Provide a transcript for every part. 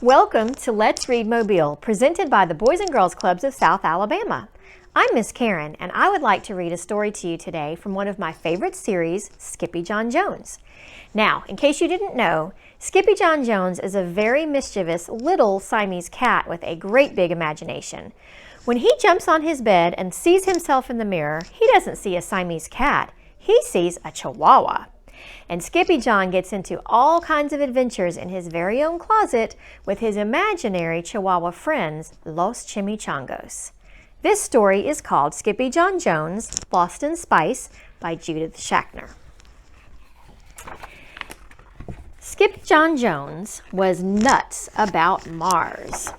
Welcome to Let's Read Mobile, presented by the Boys and Girls Clubs of South Alabama. I'm Miss Karen, and I would like to read a story to you today from one of my favorite series, Skippyjon Jones. Now, in case you didn't know, Skippyjon Jones is a very mischievous little Siamese cat with a great big imagination. When he jumps on his bed and sees himself in the mirror, he doesn't see a Siamese cat, he sees a Chihuahua. And Skippyjon gets into all kinds of adventures in his very own closet with his imaginary Chihuahua friends, Los Chimichangos. This story is called Skippyjon Jones, Lost in Spice by Judy Schachner. Skippyjon Jones was nuts about Mars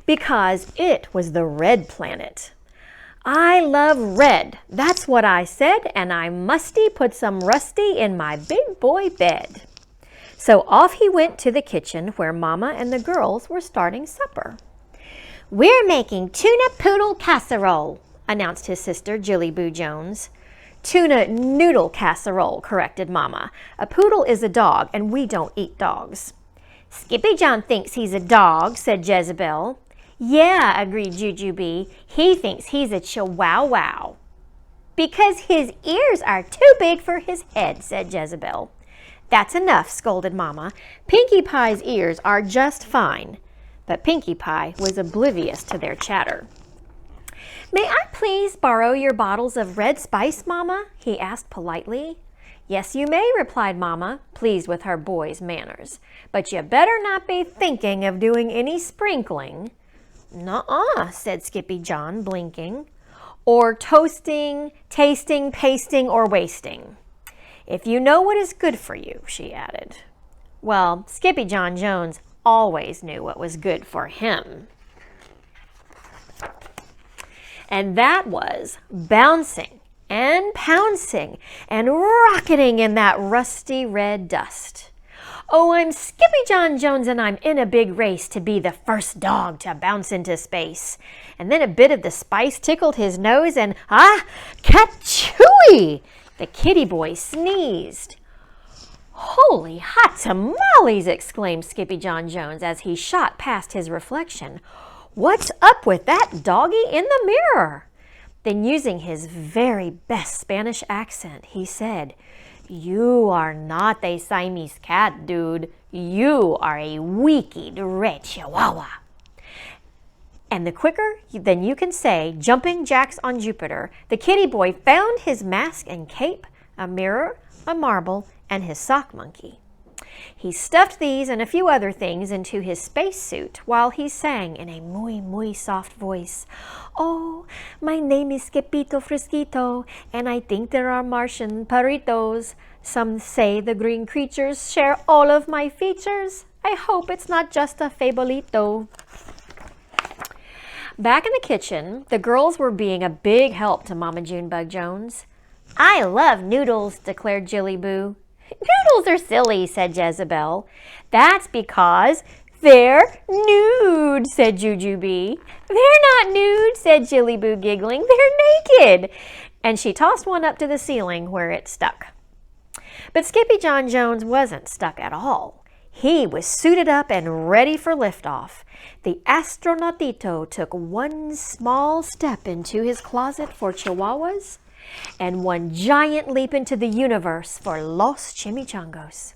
because it was the red planet. I love red, that's what I said, and I musty put some rusty in my big boy bed. So off he went to the kitchen where Mama and the girls were starting supper. "We're making tuna poodle casserole," announced his sister, Julie Boo Jones. "Tuna noodle casserole," corrected Mama. "A poodle is a dog, and we don't eat dogs." "Skippyjon thinks he's a dog," said Jezebel. "Yeah," agreed Jujubee. "He thinks he's a chihuahua." "Because his ears are too big for his head," said Jezebel. "That's enough," scolded Mama. "Pinkie Pie's ears are just fine." But Pinkie Pie was oblivious to their chatter. "May I please borrow your bottles of red spice, Mama?" he asked politely. "Yes, you may," replied Mama, pleased with her boy's manners. "But you better not be thinking of doing any sprinkling." "Nuh-uh," said Skippyjon, blinking. "Or toasting, tasting, pasting, or wasting. If you know what is good for you," she added. Well, Skippyjon Jones always knew what was good for him. And that was bouncing and pouncing and rocketing in that rusty red dust. "Oh, I'm Skippyjon Jones and I'm in a big race to be the first dog to bounce into space." And then a bit of the spice tickled his nose and Catchooey! The kitty boy sneezed. "Holy hot tamales!" exclaimed Skippyjon Jones as he shot past his reflection. "What's up with that doggy in the mirror?" Then, using his very best Spanish accent, he said, "You are not a Siamese cat, dude. You are a wicked red chihuahua." And the quicker than you can say jumping jacks on Jupiter, the kitty boy found his mask and cape, a mirror, a marble, and his sock monkey. He stuffed these and a few other things into his spacesuit while he sang in a muy soft voice, "Oh, my name is Skippito Frisquito, and I think there are Martian burritos. Some say the green creatures share all of my features. I hope it's not just a fabulito." Back in the kitchen, the girls were being a big help to Mama Junebug Jones. "I love noodles," declared Jilly Boo. "Noodles are silly," said Jezebel. "That's because they're nude," said Jujubee. "They're not nude," said Jilly Boo, giggling. "They're naked." And she tossed one up to the ceiling where it stuck. But Skippyjon Jones wasn't stuck at all. He was suited up and ready for liftoff. The astronautito took one small step into his closet for chihuahuas and one giant leap into the universe for Los Chimichangos.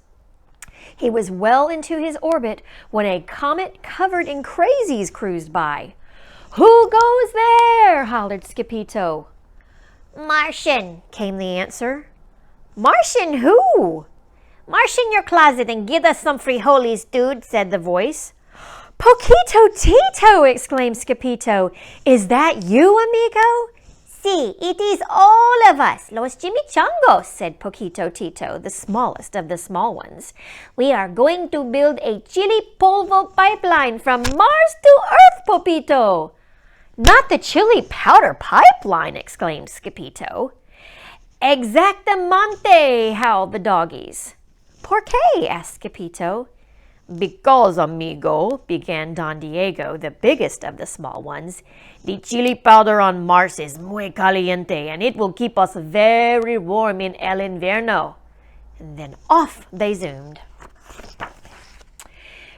He was well into his orbit when a comet covered in crazies cruised by. "Who goes there?" hollered Skippito. "Martian," came the answer. "Martian who?" "Martian your closet and give us some frijoles, dude," said the voice. "Poquito Tito!" exclaimed Skippito. "Is that you, amigo?" "Si, it is all of us, Los Chimichangos," said Poquito Tito, the smallest of the small ones. "We are going to build a chili polvo pipeline from Mars to Earth, Popito." "Not the chili powder pipeline!" exclaimed Skippito. "Exactamente!" howled the doggies. "Por qué?" asked Skippito. "Because, amigo," began Don Diego, the biggest of the small ones, "the chili powder on Mars is muy caliente, and it will keep us very warm in el invierno." And then off they zoomed.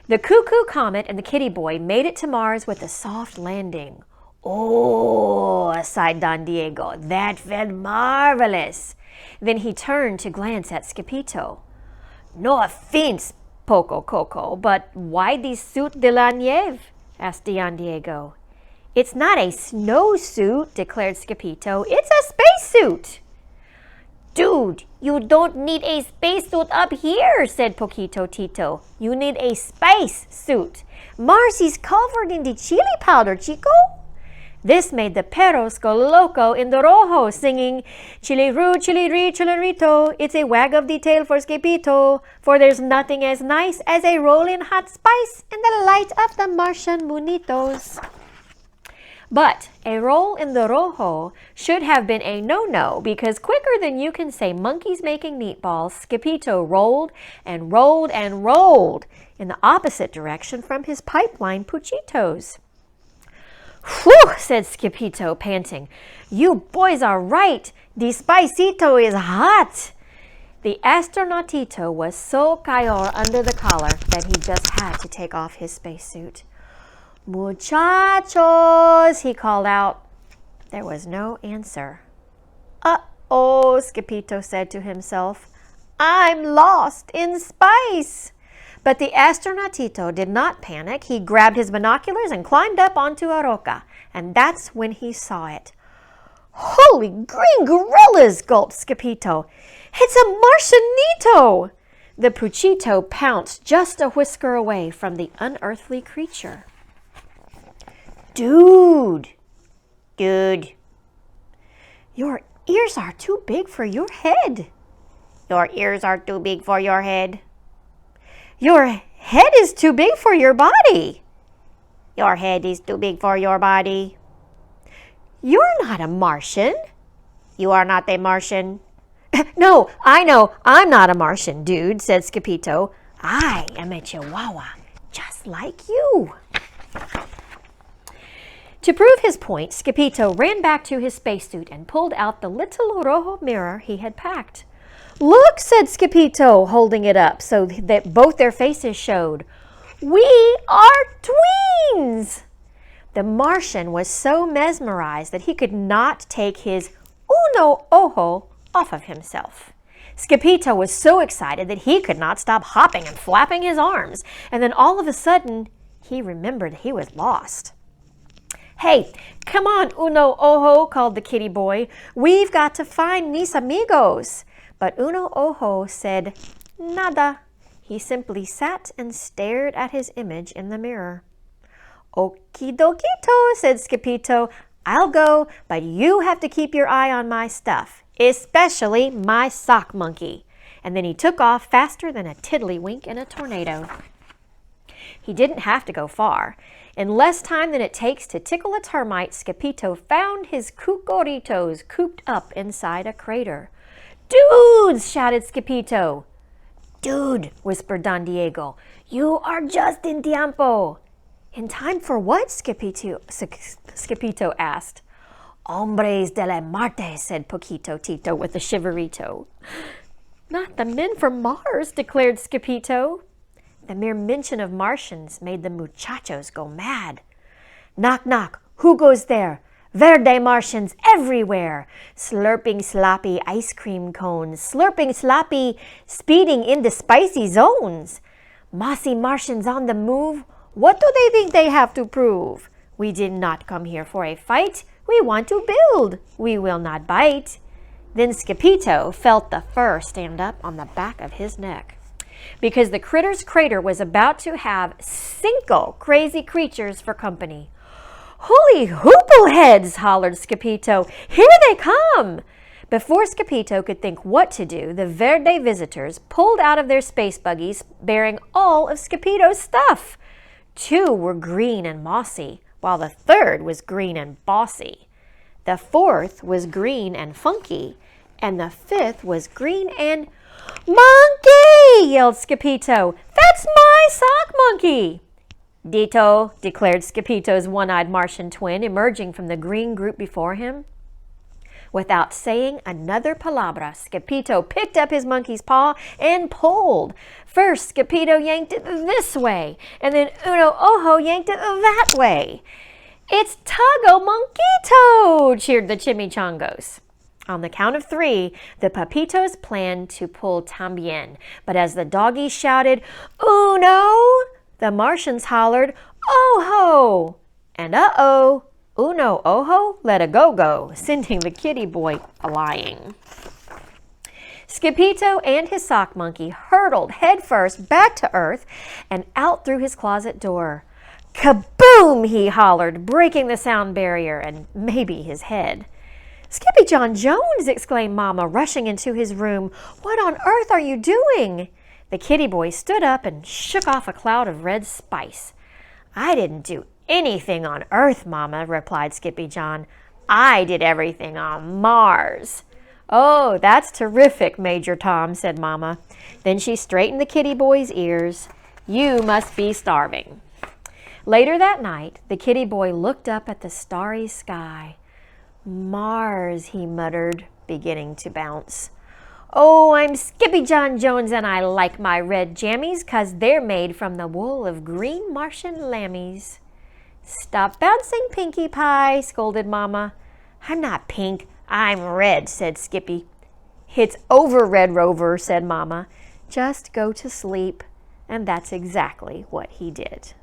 The Cuckoo Comet and the Kitty Boy made it to Mars with a soft landing. Oh, sighed Don Diego, that felt marvelous. Then he turned to glance at Skippyjo. No offense, Poco Coco, but why this suit de la nieve? Asked Don Diego. It's not a snowsuit, declared Skippyjo. It's a spacesuit. Dude, you don't need a spacesuit up here, said Poquito Tito. You need a space suit. Mars is covered in the chili powder, chico. This made the perros go loco in the rojo, singing, Chili-ru, chili-ri, chili-rito, it's a wag of the tail for Skippyjo, for there's nothing as nice as a roll-in hot spice in the light of the Martian moonitos. But a roll in the rojo should have been a no-no, because quicker than you can say monkeys making meatballs, Skippyjo rolled and rolled and rolled in the opposite direction from his pipeline puchitos. Whew, said Skippyjo, panting. You boys are right. The spicito is hot. The astronautito was so cayor under the collar that he just had to take off his spacesuit. Muchachos, he called out. There was no answer. Uh-oh, Skippyjo said to himself. I'm lost in space. But the astronautito did not panic. He grabbed his binoculars and climbed up onto a roca. And that's when he saw it. Holy green gorillas, gulped Skippyjo. It's a Martianito! The puchito pounced just a whisker away from the unearthly creature. Dude, your ears are too big for your head. Your ears are too big for your head. Your head is too big for your body. Your head is too big for your body. You're not a Martian. You are not a Martian. No, I know, I'm not a Martian, dude, said Skippyjo. I am a Chihuahua, just like you. To prove his point, Skippyjo ran back to his spacesuit and pulled out the little rojo mirror he had packed. Look, said Skippyjo, holding it up so that both their faces showed. We are twins! The Martian was so mesmerized that he could not take his uno ojo off of himself. Skippyjo was so excited that he could not stop hopping and flapping his arms, and then all of a sudden, he remembered he was lost. Hey, come on, uno ojo, called the kitty boy. We've got to find mis amigos. But uno ojo said nada. He simply sat and stared at his image in the mirror. Okie dokito, said Skippyjo. I'll go, but you have to keep your eye on my stuff, especially my sock monkey. And then he took off faster than a tiddlywink in a tornado. He didn't have to go far. In less time than it takes to tickle a termite, Skippyjo found his cucoritos cooped up inside a crater. Dudes, shouted Skippyjo. Dude, whispered Don Diego, you are just in tiempo. In time for what? Skippyjo asked. Hombres de la Marte, said Poquito Tito with a shiverito. Not the men from Mars, declared Skippyjo. The mere mention of Martians made the muchachos go mad. Knock, knock, who goes there? Verde Martians everywhere, slurping sloppy ice cream cones, slurping sloppy, speeding into spicy zones. Mossy Martians on the move, what do they think they have to prove? We did not come here for a fight, we want to build, we will not bite. Then Skippyjo felt the fur stand up on the back of his neck. Because the critter's crater was about to have 5 crazy creatures for company. Holy hoopleheads, hollered Skippyjo. Here they come! Before Skippyjo could think what to do, the Verde visitors pulled out of their space buggies bearing all of Skippyjo's stuff. 2 were green and mossy, while the 3rd was green and bossy. The 4th was green and funky, and the 5th was green and... Monkey! Yelled Skippyjo. That's my sock monkey! Ditto, declared Skippyjo's one-eyed Martian twin, emerging from the green group before him. Without saying another palabra, Skippyjo picked up his monkey's paw and pulled. First, Skippyjo yanked it this way, and then Uno Ojo yanked it that way. "It's Tuggo Monkito!" cheered the chimichangos. On the count of 3, the papitos planned to pull tambien, but as the doggies shouted, "Uno!" the Martians hollered, "Ojo!" And uh-oh, Uno Ojo let a go-go, sending the kitty boy flying. Skippyjo and his sock monkey hurtled headfirst back to earth and out through his closet door. "Kaboom!" he hollered, breaking the sound barrier and maybe his head. "Skippyjon Jones!" exclaimed Mama, rushing into his room. "What on earth are you doing?" The kitty boy stood up and shook off a cloud of red spice. "I didn't do anything on Earth, Mama," replied Skippyjon. "I did everything on Mars." "Oh, that's terrific, Major Tom," said Mama. Then she straightened the kitty boy's ears. "You must be starving." Later that night, the kitty boy looked up at the starry sky. "Mars," he muttered, beginning to bounce. "Oh, I'm Skippyjon Jones and I like my red jammies 'cause they're made from the wool of green Martian lammies." "Stop bouncing, Pinkie Pie," scolded Mama. "I'm not pink, I'm red," said Skippy. "It's over, Red Rover," said Mama. "Just go to sleep." And that's exactly what he did.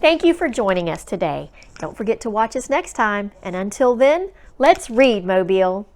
Thank you for joining us today. Don't forget to watch us next time. And until then, let's read, Mobile.